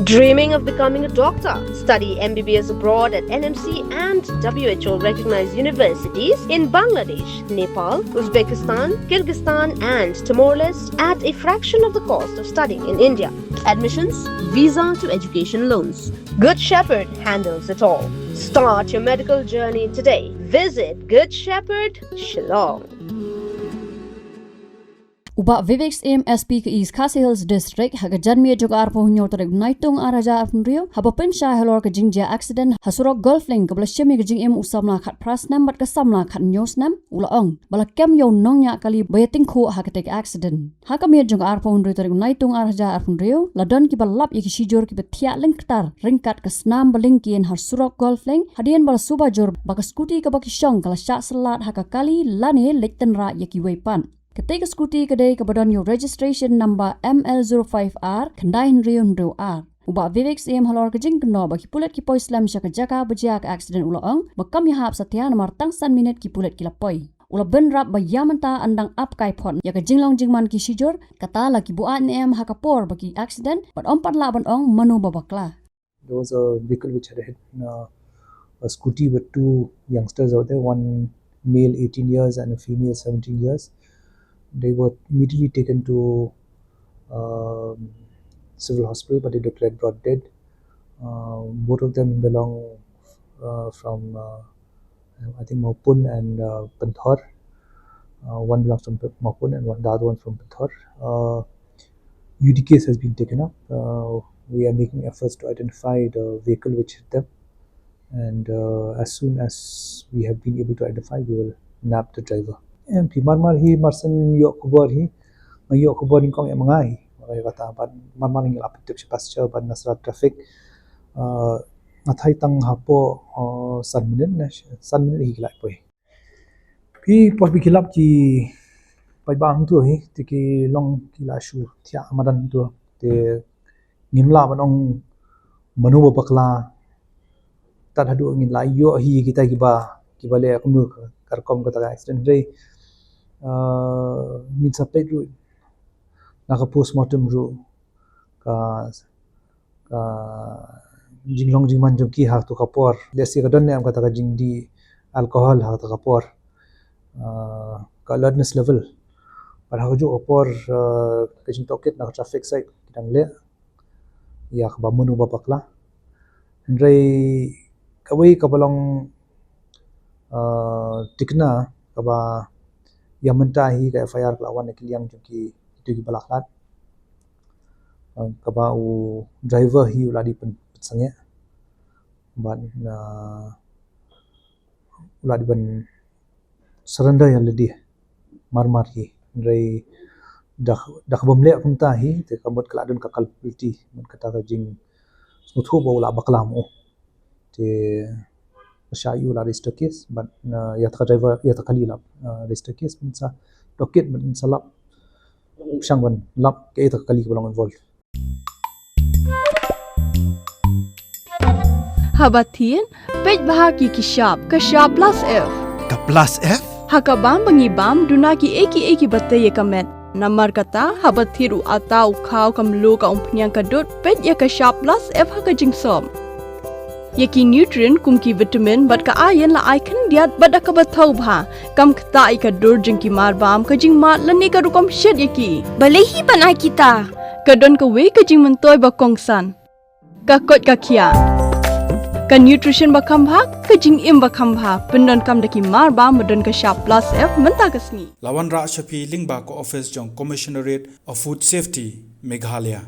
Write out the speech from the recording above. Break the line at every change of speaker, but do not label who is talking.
Dreaming of becoming a doctor? Study MBBS abroad at NMC and WHO recognized universities in Bangladesh, Nepal, Uzbekistan, Kyrgyzstan and Timor-Leste at a fraction of the cost of studying in India. Admissions, visa to education loans. Good Shepherd handles it all. Start your medical journey today. Visit Good Shepherd, Shillong.
Uba Vivek's SP ke East Khasi Hills District haga janmi jogar po hunyo tarek naitung araja afnrio habapen sha helor ke jingja accident hasurok golfling ke blashemi ke jing em usamla khat prasnam bat ke samla khat nyosnam ulaong balakem yo Nongñiah kali bayating khu hakatek accident hakamir jogar po hunrio tarek naitung araja afnrio ladon ki balap ye Shijur ki bethia lengktar ringkat ke snam baling kien hasurok golfling hadian bal suba jor bak skuti ke bak shong kala sha salat hakakali lane lekten ra ye ki wepan Ketika skuti kedai kebadan yo registration number ML05R kendai Rion R. Uba Vivek CM halor kejing keno bagi Pulit ki poi Slem syaka jaka bejak accident ulaong bakam yahap satya nomor tangsan minit ki Pulit ki lapoi. Ula benrap bayamanta andang up Kaiphod ya kejing long jingman ki Shijur kata lagi Buaid hakapor bagi accident but ompat la ong manu babakla.
There was a vehicle which had hit a scooty with two youngsters out there, one male 18 years and a female 17 years. They were immediately taken to civil hospital, but they declared brought dead. Both of them belong from I think Maupun and Panthor. One belongs from Maupun and the other one from Panthor. UD case has been taken up. We are making efforts to identify the vehicle which hit them, and as soon as we have been able to identify, we will nab the driver. And marmar hi marsan yok kubor hi mayok kubor in kong emangai makai kata ban marmar ngil apitip pasca ban nasrat traffic athai tang hapo san minute hi kilai poi pi pos bi kilap ki pai bang tu hi tiki long kila shu thia amadan tu te ngimla banong manu bakla tad hadu ngin la yo hi kita kiba le akmu karkom kata accident dei min sapet ru naka postmortem ru ka jinglong jingman jongki hak tu kapor lesi kadon ne am kata ka jingdi alcohol hak tu kapor ka alertness level par hak ju kapor ka jing toket na traffic site kidang le ya ka bamunu bapakla ndrei kawai kabalong tikna kaba yang mentahi ka FIR lawan kiliang jongki itu ki balaklat kaba u driver hi uladi pensange ban uladi ban surrender yang ledi marmar hi ndrei dak bomle kunta hi te kamot kladun ka kalpiti mun kata ka jing uthu bo ula baklamu te Shayu la register case, but yata driver yata kalila register case minsa docket min salap shangwan lap ke yata kali belong involved.
Habatin pej bahaki kishap kashap plus F.
Ka plus F?
Hakabam bangibam dunaki eki batte ye kamet. Namar kata habathiru atau khau kamlu ka umpnyang kadut pej ya kashap plus F hakajing som. Yaki nutrient kumki vitamin bat ka ayan la icon diat bada ka bathau bha kam khta ka dur jingki mar bam ka jing mat lani ka rukom shed yaki balehi banai kita ka don ka we ka jing mentoy ba kongsan ka kot ka khia ka nutrition ba kham bha ka jing im ba kham bha pendon kam daki mar bam don ka sharp plus F menta ka sni
Lawan Ra Shapi Lingba ko office jong Commissionerate of Food Safety Meghalaya